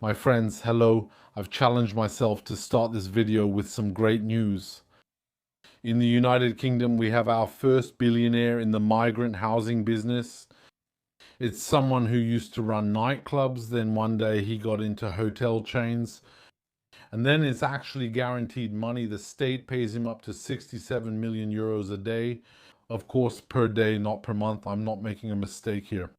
My friends, hello. I've challenged myself to start this video with some great news. In the United Kingdom, we have our first billionaire in the migrant housing business. It's someone who used to run nightclubs, then one day he got into hotel chains. And then it's actually guaranteed money. The state pays him up to 67 million euros a day. Of course, per day, not per month. I'm not making a mistake here.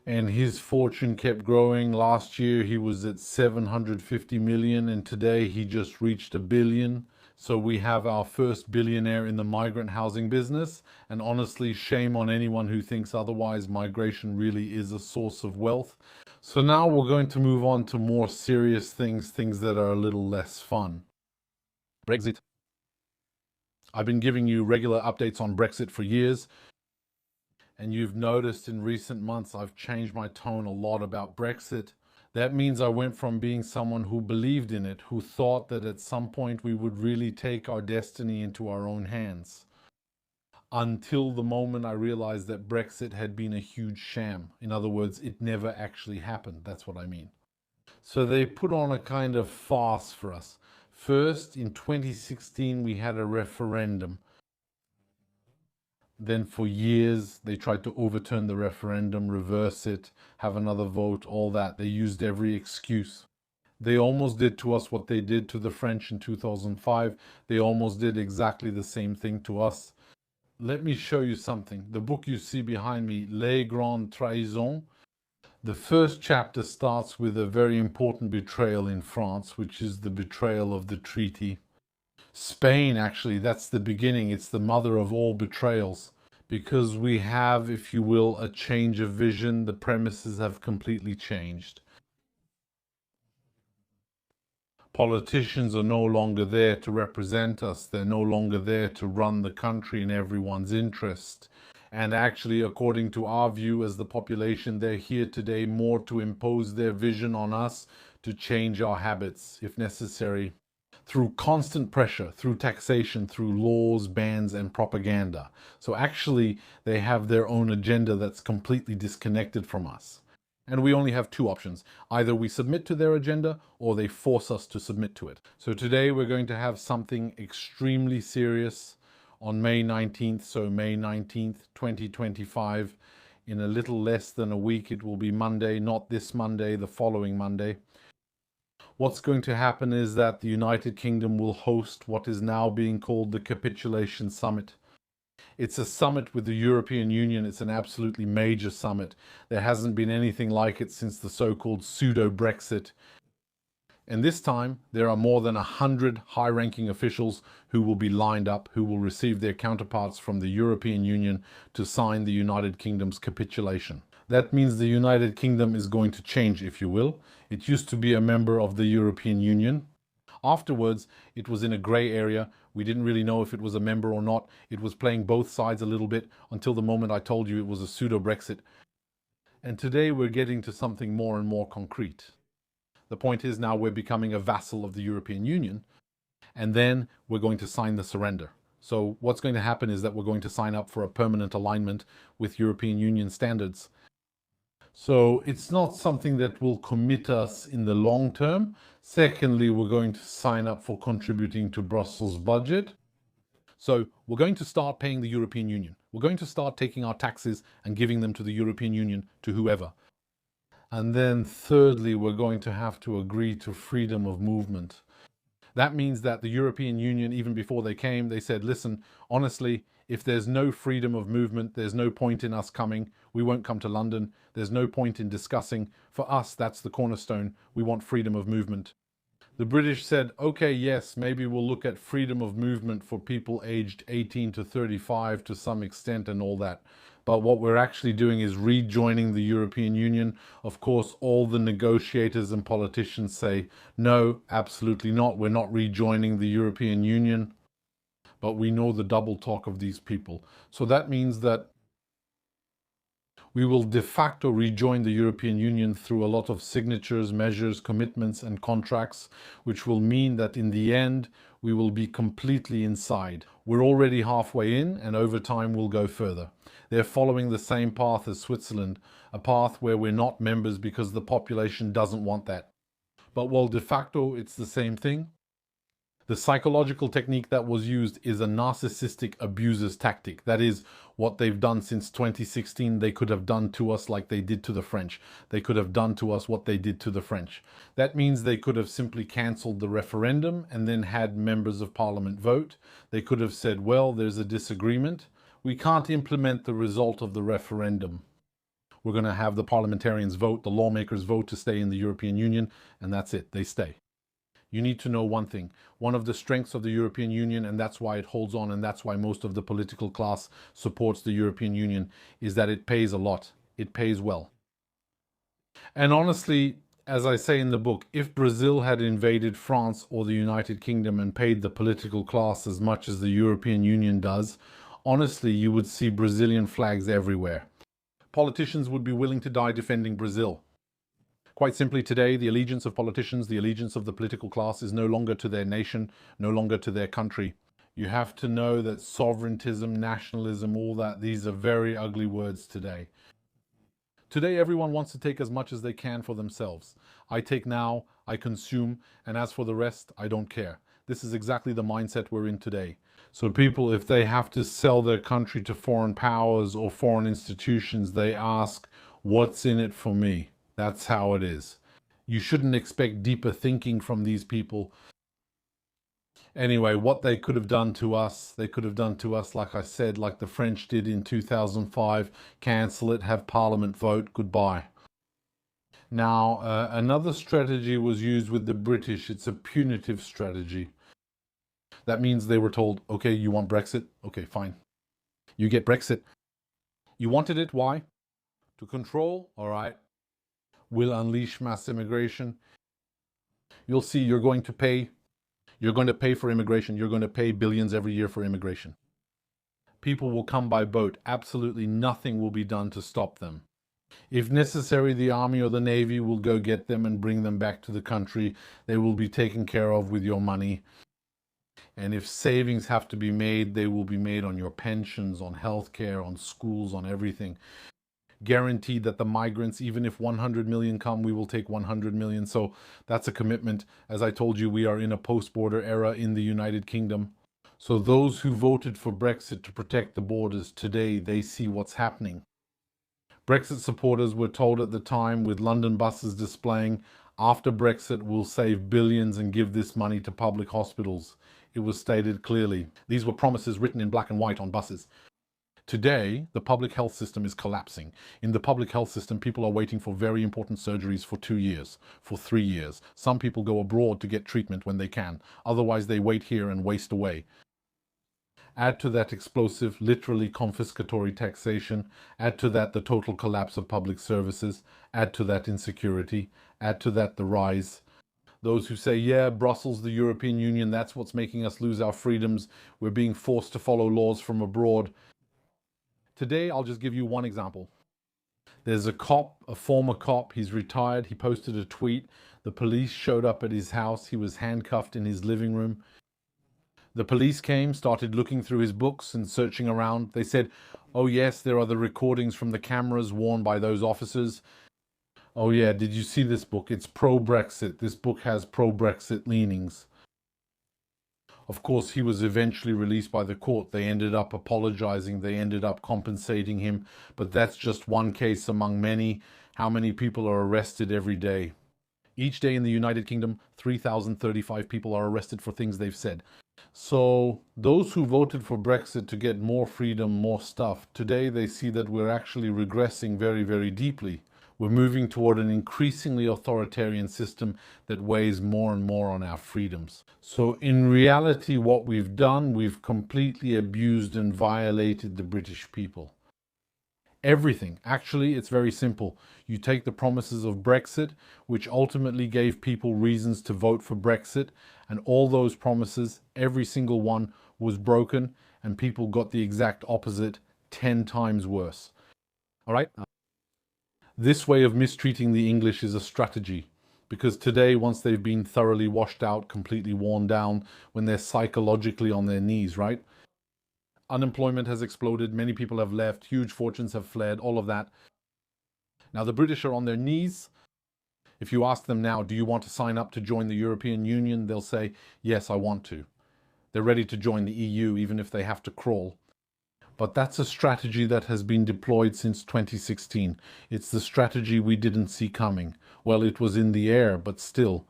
And his fortune kept growing. Last year he was at 750 million and today he just reached a billion. So we have our first billionaire in the migrant housing business, and honestly, shame on anyone who thinks otherwise. Migration really is a source of wealth. So now we're going to move on to more serious things, things that are a little less fun. Brexit. I've been giving you regular updates on Brexit for years. And you've noticed in recent months I've changed my tone a lot about Brexit. That means I went from being someone who believed in it, who thought that at some point we would really take our destiny into our own hands, until the moment I realized that Brexit had been a huge sham. In other words, it never actually happened. That's what I mean. So they put on a kind of farce for us. First, in 2016, we had a referendum. Then for years, they tried to overturn the referendum, reverse it, have another vote, all that. They used every excuse. They almost did to us what they did to the French in 2005. They almost did exactly the same thing to us. Let me show you something. The book you see behind me, Les Grandes Trahisons, the first chapter starts with a very important betrayal in France, which is the betrayal of the treaty. Spain, actually, that's the beginning. It's the mother of all betrayals. Because we have, if you will, a change of vision. The premises have completely changed. Politicians are no longer there to represent us. They're no longer there to run the country in everyone's interest. And actually, according to our view as the population, they're here today more to impose their vision on us, to change our habits, if necessary, through constant pressure, through taxation, through laws, bans, and propaganda. So actually, they have their own agenda that's completely disconnected from us. And we only have two options. Either we submit to their agenda or they force us to submit to it. So today we're going to have something extremely serious on May 19th. So May 19th, 2025. In a little less than a week, it will be Monday, not this Monday, the following Monday. What's going to happen is that the United Kingdom will host what is now being called the Capitulation Summit. It's a summit with the European Union. It's an absolutely major summit. There hasn't been anything like it since the so-called pseudo-Brexit. And this time, there are more than 100 high-ranking officials who will be lined up, who will receive their counterparts from the European Union to sign the United Kingdom's capitulation. That means the United Kingdom is going to change, if you will. It used to be a member of the European Union. Afterwards, it was in a grey area. We didn't really know if it was a member or not. It was playing both sides a little bit until the moment I told you it was a pseudo-Brexit. And today we're getting to something more and more concrete. The point is now we're becoming a vassal of the European Union, and then we're going to sign the surrender. So what's going to happen is that we're going to sign up for a permanent alignment with European Union standards. So it's not something that will commit us in the long term. Secondly, we're going to sign up for contributing to Brussels' budget. So we're going to start paying the European Union. We're going to start taking our taxes and giving them to the European Union, to whoever. And then thirdly, we're going to have to agree to freedom of movement. That means that the European Union, even before they came, they said, listen, honestly, if there's no freedom of movement, there's no point in us coming. We won't come to London. There's no point in discussing. For us, that's the cornerstone. We want freedom of movement. The British said, okay, yes, maybe we'll look at freedom of movement for people aged 18 to 35 to some extent and all that. But what we're actually doing is rejoining the European Union. Of course, all the negotiators and politicians say, no, absolutely not. We're not rejoining the European Union. But we know the double talk of these people. So that means that we will de facto rejoin the European Union through a lot of signatures, measures, commitments, and contracts, which will mean that in the end, we will be completely inside. We're already halfway in, and over time we'll go further. They're following the same path as Switzerland, a path where we're not members because the population doesn't want that. But while de facto it's the same thing, the psychological technique that was used is a narcissistic abuser's tactic. That is what they've done since 2016. They could have done to us like they did to the French. They could have done to us what they did to the French. That means they could have simply cancelled the referendum and then had members of parliament vote. They could have said, well, there's a disagreement. We can't implement the result of the referendum. We're going to have the parliamentarians vote, the lawmakers vote to stay in the European Union, and that's it. They stay. You need to know one thing. One of the strengths of the European Union, and that's why it holds on, and that's why most of the political class supports the European Union, is that it pays a lot. It pays well. And honestly, as I say in the book, if Brazil had invaded France or the United Kingdom and paid the political class as much as the European Union does, honestly, you would see Brazilian flags everywhere. Politicians would be willing to die defending Brazil. Quite simply, today, the allegiance of politicians, the allegiance of the political class is no longer to their nation, no longer to their country. You have to know that sovereigntism, nationalism, all that, these are very ugly words today. Today, everyone wants to take as much as they can for themselves. I take now, I consume, and as for the rest, I don't care. This is exactly the mindset we're in today. So people, if they have to sell their country to foreign powers or foreign institutions, they ask, what's in it for me? That's how it is. You shouldn't expect deeper thinking from these people. Anyway, what they could have done to us, they could have done to us, like I said, like the French did in 2005, cancel it, have Parliament vote, goodbye. Now, another strategy was used with the British. It's a punitive strategy. That means they were told, okay, you want Brexit? Okay, fine. You get Brexit. You wanted it, why? To control, all right. Will unleash mass immigration. You'll see you're going to pay for immigration. You're going to pay billions every year for immigration. People will come by boat. Absolutely nothing will be done to stop them. If necessary, the army or the navy will go get them and bring them back to the country. They will be taken care of with your money. And if savings have to be made, they will be made on your pensions, on healthcare, on schools, on everything. Guaranteed that the migrants, even if 100 million come, we will take 100 million. So that's a commitment. As I told you, we are in a post-border era in the United Kingdom. So those who voted for Brexit to protect the borders, today they see what's happening. Brexit supporters were told at the time, with London buses displaying, after Brexit we'll save billions and give this money to public hospitals. It was stated clearly. These were promises written in black and white on buses. Today, the public health system is collapsing. In the public health system, people are waiting for very important surgeries for 2 years, for 3 years. Some people go abroad to get treatment when they can. Otherwise, they wait here and waste away. Add to that explosive, literally confiscatory taxation. Add to that the total collapse of public services. Add to that insecurity. Add to that the rise. Those who say, yeah, Brussels, the European Union, that's what's making us lose our freedoms. We're being forced to follow laws from abroad. Today, I'll just give you one example. There's a cop, a former cop, he's retired, he posted a tweet. The police showed up at his house, he was handcuffed in his living room. The police came, started looking through his books and searching around. They said, oh yes, there are the recordings from the cameras worn by those officers. Oh yeah, did you see this book? It's pro-Brexit. This book has pro-Brexit leanings. Of course, he was eventually released by the court. They ended up apologizing. They ended up compensating him. But that's just one case among many. How many people are arrested every day? Each day in the United Kingdom, 3,035 people are arrested for things they've said. So those who voted for Brexit to get more freedom, more stuff, today they see that we're actually regressing very, very deeply. We're moving toward an increasingly authoritarian system that weighs more and more on our freedoms. So in reality, what we've done, we've completely abused and violated the British people. Everything. Actually, it's very simple. You take the promises of Brexit, which ultimately gave people reasons to vote for Brexit, and all those promises, every single one was broken, and people got the exact opposite, 10 times worse. All right? This way of mistreating the English is a strategy, because today, once they've been thoroughly washed out, completely worn down, when they're psychologically on their knees, right? Unemployment has exploded, many people have left, huge fortunes have fled, all of that. Now the British are on their knees. If you ask them now, do you want to sign up to join the European Union? They'll say, yes, I want to. They're ready to join the EU, even if they have to crawl. But that's a strategy that has been deployed since 2016. It's the strategy we didn't see coming. Well, it was in the air, but still.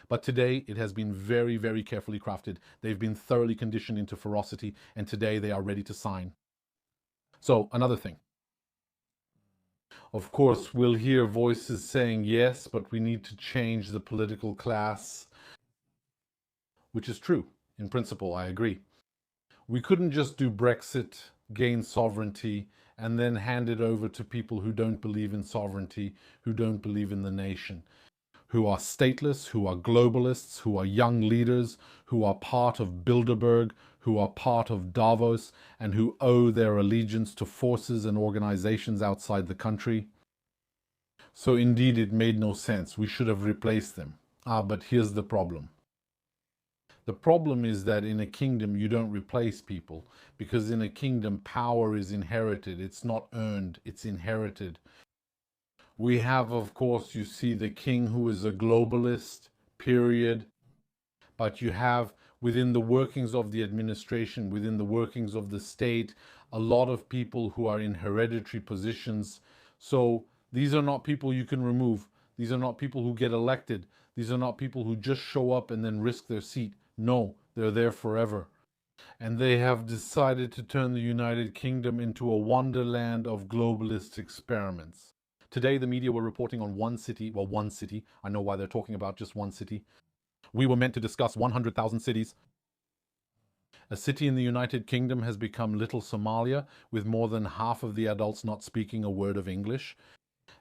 But today it has been very, very carefully crafted. They've been thoroughly conditioned into ferocity, and today they are ready to sign. So, another thing. Of course, we'll hear voices saying yes, but we need to change the political class, which is true. In principle, I agree. We couldn't just do Brexit, gain sovereignty, and then hand it over to people who don't believe in sovereignty, who don't believe in the nation, who are stateless, who are globalists, who are young leaders, who are part of Bilderberg, who are part of Davos, and who owe their allegiance to forces and organizations outside the country. So indeed, it made no sense. We should have replaced them. But here's the problem. The problem is that in a kingdom, you don't replace people, because in a kingdom, power is inherited. It's not earned, it's inherited. We have, of course, you see the king who is a globalist, period. But you have within the workings of the administration, within the workings of the state, a lot of people who are in hereditary positions. So these are not people you can remove. These are not people who get elected. These are not people who just show up and then risk their seat. No, they're there forever. And they have decided to turn the United Kingdom into a wonderland of globalist experiments. Today, the media were reporting on one city. Well, one city. I know why they're talking about just one city. We were meant to discuss 100,000 cities. A city in the United Kingdom has become Little Somalia, with more than half of the adults not speaking a word of English.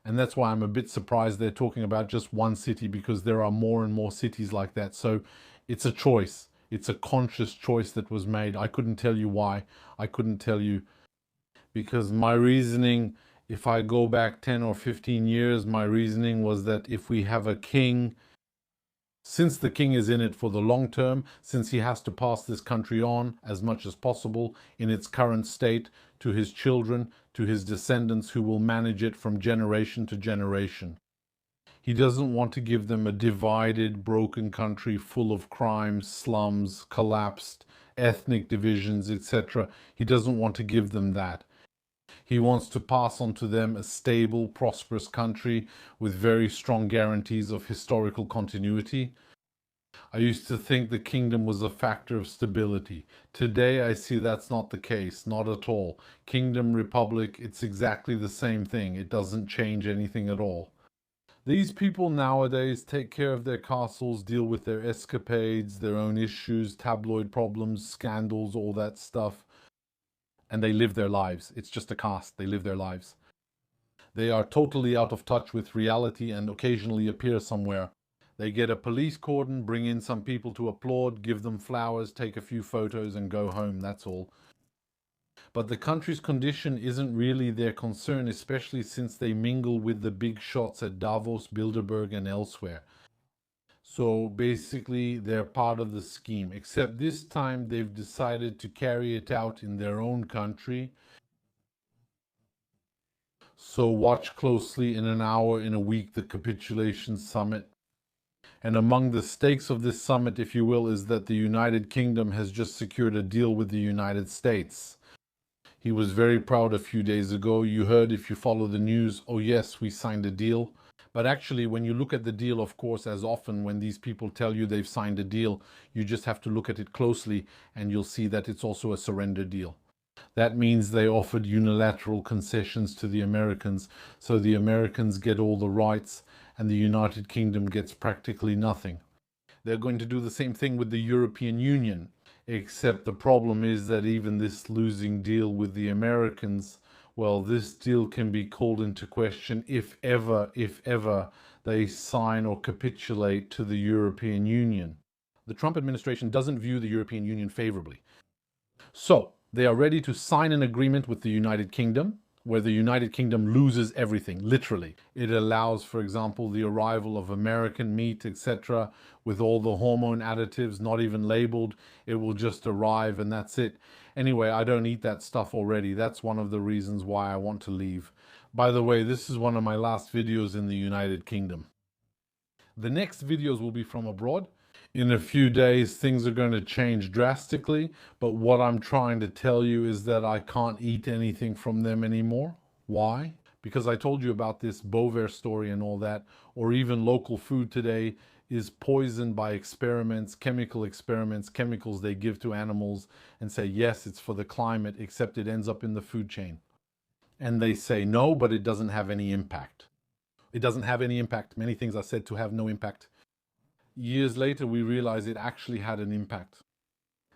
And that's why I'm a bit surprised they're talking about just one city, because there are more and more cities like that. So it's a choice. It's a conscious choice that was made. I couldn't tell you why. I couldn't tell you, because my reasoning, if I go back 10 or 15 years, my reasoning was that if we have a king, since the king is in it for the long term, since he has to pass this country on as much as possible in its current state to his children, to his descendants who will manage it from generation to generation. He doesn't want to give them a divided, broken country full of crimes, slums, collapsed, ethnic divisions, etc. He doesn't want to give them that. He wants to pass on to them a stable, prosperous country with very strong guarantees of historical continuity. I used to think the kingdom was a factor of stability. Today I see that's not the case, not at all. Kingdom, republic, it's exactly the same thing. It doesn't change anything at all. These people nowadays take care of their castles, deal with their escapades, their own issues, tabloid problems, scandals, all that stuff. And they live their lives. It's just a cast. They live their lives. They are totally out of touch with reality and occasionally appear somewhere. They get a police cordon, bring in some people to applaud, give them flowers, take a few photos and go home. That's all. But the country's condition isn't really their concern, especially since they mingle with the big shots at Davos, Bilderberg and elsewhere. So basically, they're part of the scheme, except this time they've decided to carry it out in their own country. So watch closely in an hour, in a week, the Capitulation Summit. And among the stakes of this summit, if you will, is that the United Kingdom has just secured a deal with the United States. He was very proud a few days ago. You heard, if you follow the news, oh yes, we signed a deal. But actually, when you look at the deal, of course, as often when these people tell you they've signed a deal, you just have to look at it closely and you'll see that it's also a surrender deal. That means they offered unilateral concessions to the Americans, so the Americans get all the rights and the United Kingdom gets practically nothing. They're going to do the same thing with the European Union, except the problem is that even this losing deal with the Americans, well, this deal can be called into question if ever they sign or capitulate to the European Union. The Trump administration doesn't view the European Union favorably. So, they are ready to sign an agreement with the United Kingdom, where the United Kingdom loses everything, literally. It allows, for example, the arrival of American meat, etc., with all the hormone additives, not even labeled. It will just arrive and that's it. Anyway, I don't eat that stuff already. That's one of the reasons why I want to leave. By the way, this is one of my last videos in the United Kingdom. The next videos will be from abroad. In a few days, things are going to change drastically, but what I'm trying to tell you is that I can't eat anything from them anymore. Why? Because I told you about this Bovaer story and all that, or even local food today is poisoned by experiments, chemicals they give to animals and say, yes, it's for the climate, except it ends up in the food chain. And they say no, but it doesn't have any impact. It doesn't have any impact. Many things are said to have no impact. Years later, we realize it actually had an impact.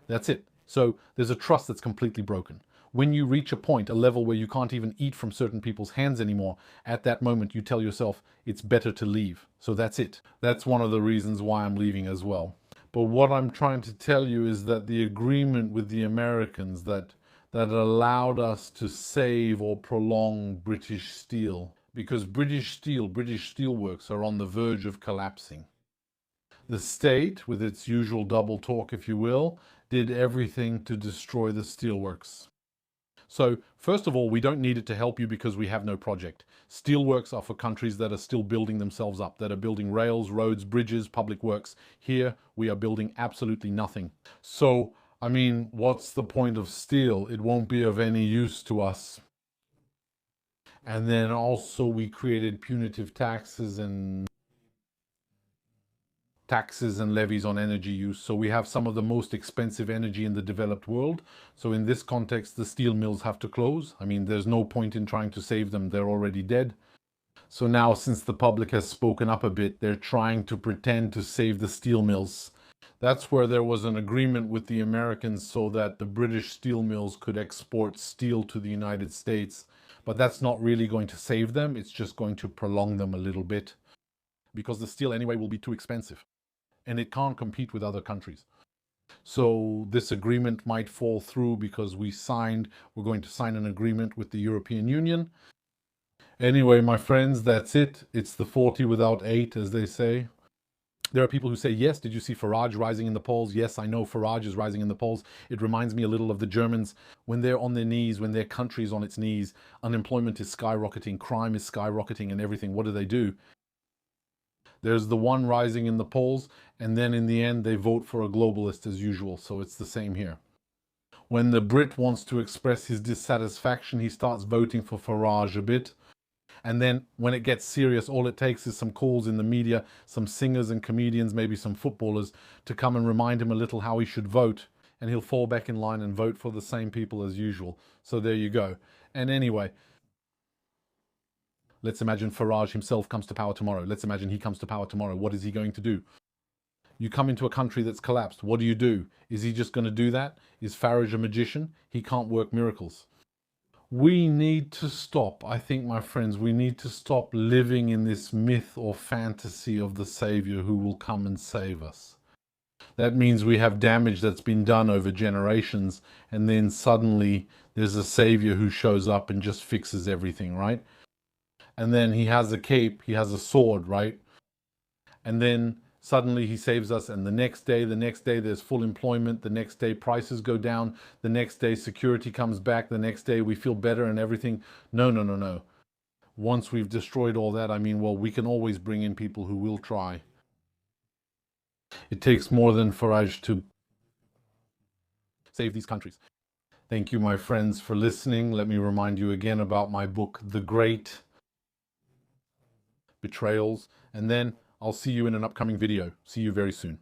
That's it. So there's a trust that's completely broken. When you reach a point, a level where you can't even eat from certain people's hands anymore, at that moment you tell yourself it's better to leave. So that's it. That's one of the reasons why I'm leaving as well. But what I'm trying to tell you is that the agreement with the Americans that allowed us to save or prolong British steel, because British steelworks are on the verge of collapsing. The state, with its usual double talk, if you will, did everything to destroy the steelworks. So, first of all, we don't need it to help you because we have no project. Steelworks are for countries that are still building themselves up, that are building rails, roads, bridges, public works. Here, we are building absolutely nothing. So, I mean, what's the point of steel? It won't be of any use to us. And then also we created punitive taxes and levies on energy use. So we have some of the most expensive energy in the developed world. So in this context, the steel mills have to close. I mean, there's no point in trying to save them. They're already dead. So now, since the public has spoken up a bit, they're trying to pretend to save the steel mills. That's where there was an agreement with the Americans so that the British steel mills could export steel to the United States. But that's not really going to save them. It's just going to prolong them a little bit, because the steel anyway will be too expensive and it can't compete with other countries. So this agreement might fall through because we're going to sign an agreement with the European Union. Anyway, my friends, that's it. It's the 40 without 8, as they say. There are people who say, yes, did you see Farage rising in the polls? Yes, I know Farage is rising in the polls. It reminds me a little of the Germans. When they're on their knees, when their country is on its knees, unemployment is skyrocketing, crime is skyrocketing and everything. What do? There's the one rising in the polls, and then in the end they vote for a globalist as usual. So it's the same here. When the Brit wants to express his dissatisfaction, he starts voting for Farage a bit. And then when it gets serious, all it takes is some calls in the media, some singers and comedians, maybe some footballers, to come and remind him a little how he should vote. And he'll fall back in line and vote for the same people as usual. So there you go. And anyway, let's imagine Farage himself comes to power tomorrow. Let's imagine he comes to power tomorrow. What is he going to do? You come into a country that's collapsed. What do? Is he just going to do that? Is Farage a magician? He can't work miracles. We need to stop, I think, my friends, we need to stop living in this myth or fantasy of the Savior who will come and save us. That means we have damage that's been done over generations, and then suddenly there's a Savior who shows up and just fixes everything, right? And then he has a cape, he has a sword, right? And then suddenly he saves us, and the next day there's full employment, the next day prices go down, the next day security comes back, the next day we feel better and everything. No. Once we've destroyed all that, I mean, well, we can always bring in people who will try. It takes more than Farage to save these countries. Thank you, my friends, for listening. Let me remind you again about my book, The Great Betrayals, and then I'll see you in an upcoming video. See you very soon.